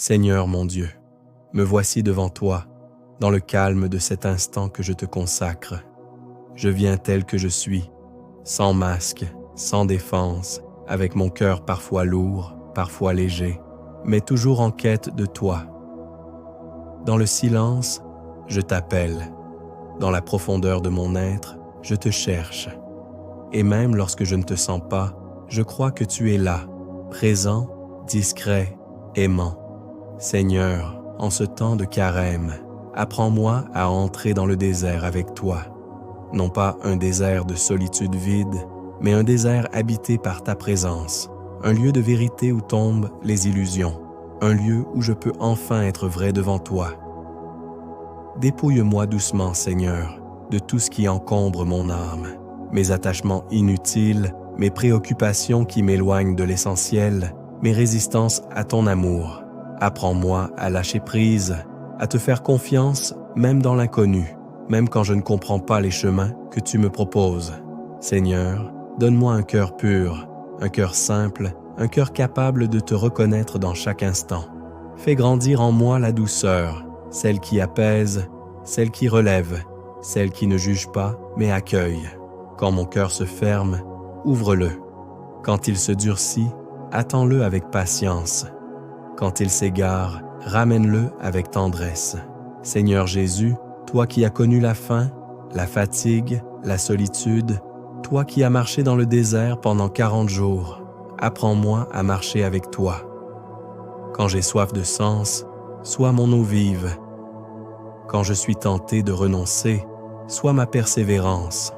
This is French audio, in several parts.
Seigneur mon Dieu, me voici devant toi, dans le calme de cet instant que je te consacre. Je viens tel que je suis, sans masque, sans défense, avec mon cœur parfois lourd, parfois léger, mais toujours en quête de toi. Dans le silence, je t'appelle. Dans la profondeur de mon être, je te cherche. Et même lorsque je ne te sens pas, je crois que tu es là, présent, discret, aimant. Seigneur, en ce temps de carême, apprends-moi à entrer dans le désert avec toi. Non pas un désert de solitude vide, mais un désert habité par ta présence, un lieu de vérité où tombent les illusions, un lieu où je peux enfin être vrai devant toi. Dépouille-moi doucement, Seigneur, de tout ce qui encombre mon âme, mes attachements inutiles, mes préoccupations qui m'éloignent de l'essentiel, mes résistances à ton amour. Apprends-moi à lâcher prise, à te faire confiance même dans l'inconnu, même quand je ne comprends pas les chemins que tu me proposes. Seigneur, donne-moi un cœur pur, un cœur simple, un cœur capable de te reconnaître dans chaque instant. Fais grandir en moi la douceur, celle qui apaise, celle qui relève, celle qui ne juge pas mais accueille. Quand mon cœur se ferme, ouvre-le. Quand il se durcit, attends-le avec patience. Quand il s'égare, ramène-le avec tendresse. Seigneur Jésus, toi qui as connu la faim, la fatigue, la solitude, toi qui as marché dans le désert pendant 40 jours, apprends-moi à marcher avec toi. Quand j'ai soif de sens, sois mon eau vive. Quand je suis tenté de renoncer, sois ma persévérance.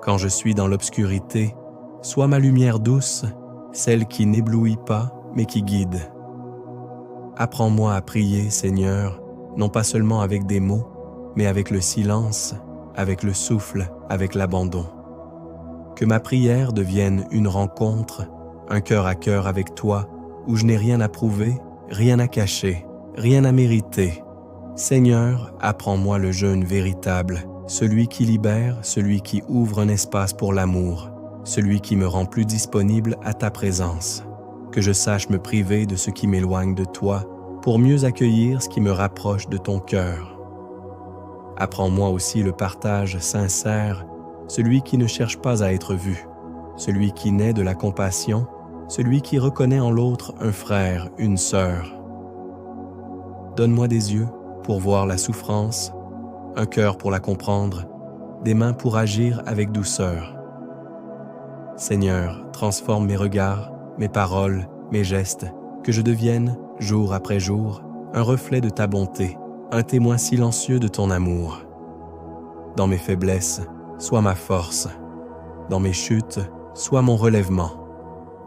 Quand je suis dans l'obscurité, sois ma lumière douce, celle qui n'éblouit pas, mais qui guide. Apprends-moi à prier, Seigneur, non pas seulement avec des mots, mais avec le silence, avec le souffle, avec l'abandon. Que ma prière devienne une rencontre, un cœur à cœur avec toi, où je n'ai rien à prouver, rien à cacher, rien à mériter. Seigneur, apprends-moi le jeûne véritable, celui qui libère, celui qui ouvre un espace pour l'amour, celui qui me rend plus disponible à ta présence. Que je sache me priver de ce qui m'éloigne de toi pour mieux accueillir ce qui me rapproche de ton cœur. Apprends-moi aussi le partage sincère, celui qui ne cherche pas à être vu, celui qui naît de la compassion, celui qui reconnaît en l'autre un frère, une sœur. Donne-moi des yeux pour voir la souffrance, un cœur pour la comprendre, des mains pour agir avec douceur. Seigneur, transforme mes regards, mes paroles, mes gestes, que je devienne, jour après jour, un reflet de ta bonté, un témoin silencieux de ton amour. Dans mes faiblesses, sois ma force. Dans mes chutes, sois mon relèvement.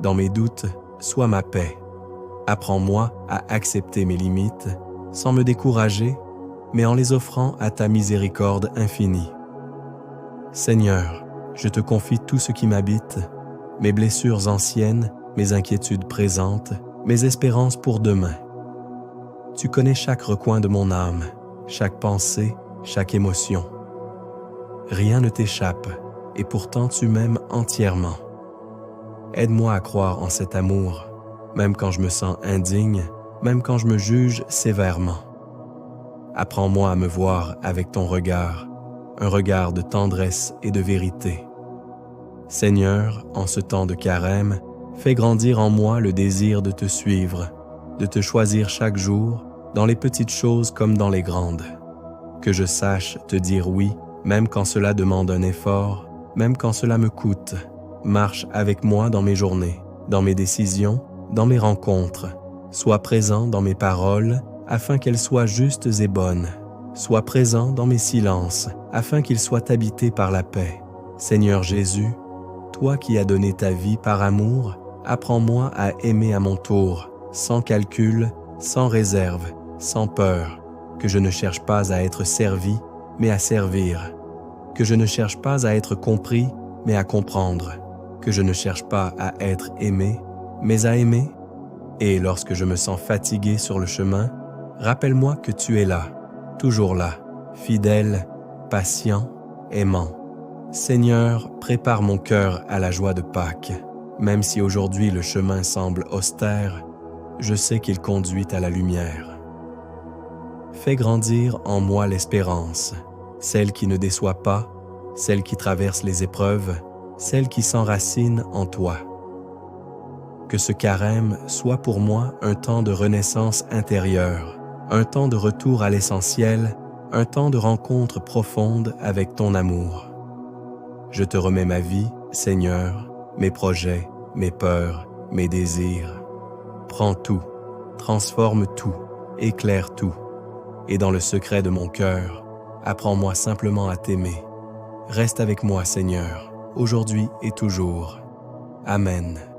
Dans mes doutes, sois ma paix. Apprends-moi à accepter mes limites, sans me décourager, mais en les offrant à ta miséricorde infinie. Seigneur, je te confie tout ce qui m'habite, mes blessures anciennes, mes inquiétudes présentes, mes espérances pour demain. Tu connais chaque recoin de mon âme, chaque pensée, chaque émotion. Rien ne t'échappe, et pourtant tu m'aimes entièrement. Aide-moi à croire en cet amour, même quand je me sens indigne, même quand je me juge sévèrement. Apprends-moi à me voir avec ton regard, un regard de tendresse et de vérité. Seigneur, en ce temps de carême, fais grandir en moi le désir de te suivre, de te choisir chaque jour, dans les petites choses comme dans les grandes. Que je sache te dire oui, même quand cela demande un effort, même quand cela me coûte. Marche avec moi dans mes journées, dans mes décisions, dans mes rencontres. Sois présent dans mes paroles, afin qu'elles soient justes et bonnes. Sois présent dans mes silences, afin qu'ils soient habités par la paix. Seigneur Jésus, toi qui as donné ta vie par amour, apprends-moi à aimer à mon tour, sans calcul, sans réserve, sans peur, que je ne cherche pas à être servi, mais à servir, que je ne cherche pas à être compris, mais à comprendre, que je ne cherche pas à être aimé, mais à aimer. Et lorsque je me sens fatigué sur le chemin, rappelle-moi que tu es là, toujours là, fidèle, patient, aimant. Seigneur, prépare mon cœur à la joie de Pâques. Même si aujourd'hui le chemin semble austère, je sais qu'il conduit à la lumière. Fais grandir en moi l'espérance, celle qui ne déçoit pas, celle qui traverse les épreuves, celle qui s'enracine en toi. Que ce carême soit pour moi un temps de renaissance intérieure, un temps de retour à l'essentiel, un temps de rencontre profonde avec ton amour. Je te remets ma vie, Seigneur, mes projets, mes peurs, mes désirs. Prends tout, transforme tout, éclaire tout. Et dans le secret de mon cœur, apprends-moi simplement à t'aimer. Reste avec moi, Seigneur, aujourd'hui et toujours. Amen.